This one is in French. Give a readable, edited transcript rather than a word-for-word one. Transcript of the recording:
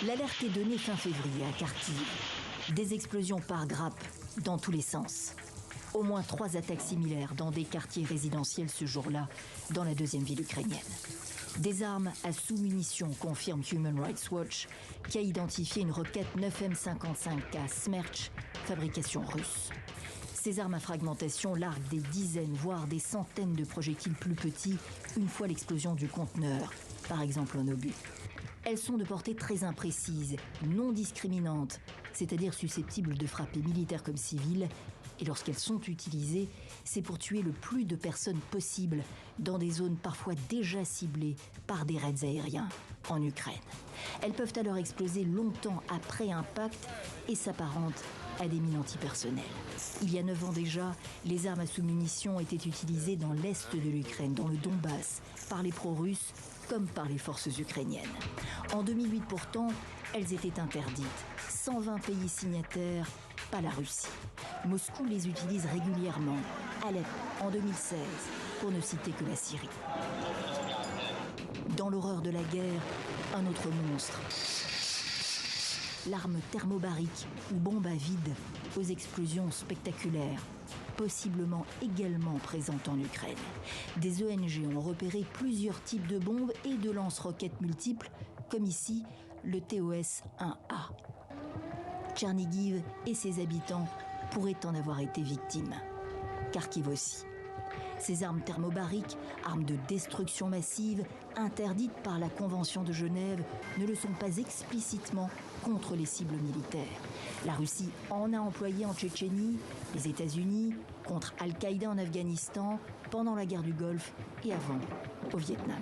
L'alerte est donnée fin février à Kharkiv. Des explosions par grappes dans tous les sens. Au moins 3 attaques similaires dans des quartiers résidentiels ce jour-là, dans la deuxième ville ukrainienne. Des armes à sous-munitions, confirme Human Rights Watch, qui a identifié une roquette 9M55K Smerch, fabrication russe. Ces armes à fragmentation larguent des dizaines, voire des centaines de projectiles plus petits une fois l'explosion du conteneur, par exemple en obus. Elles sont de portée très imprécise, non discriminante, c'est-à-dire susceptibles de frapper militaires comme civils. Et lorsqu'elles sont utilisées, c'est pour tuer le plus de personnes possible dans des zones parfois déjà ciblées par des raids aériens en Ukraine. Elles peuvent alors exploser longtemps après impact et s'apparentent à des mines antipersonnelles. Il y a 9 ans déjà, les armes à sous-munitions étaient utilisées dans l'est de l'Ukraine, dans le Donbass, par les pro-russes comme par les forces ukrainiennes. En 2008 pourtant, elles étaient interdites. 120 pays signataires, pas la Russie. Moscou les utilise régulièrement. Alep, en 2016, pour ne citer que la Syrie. Dans l'horreur de la guerre, un autre monstre. L'arme thermobarique ou bombe à vide aux explosions spectaculaires, possiblement également présente en Ukraine. Des ONG ont repéré plusieurs types de bombes et de lance-roquettes multiples, comme ici le TOS-1A. Tchernigiv et ses habitants pourraient en avoir été victimes. Kharkiv aussi. Ces armes thermobariques, armes de destruction massive, interdites par la Convention de Genève, ne le sont pas explicitement contre les cibles militaires. La Russie en a employé en Tchétchénie, les États-Unis contre Al-Qaïda en Afghanistan, pendant la guerre du Golfe et avant au Vietnam.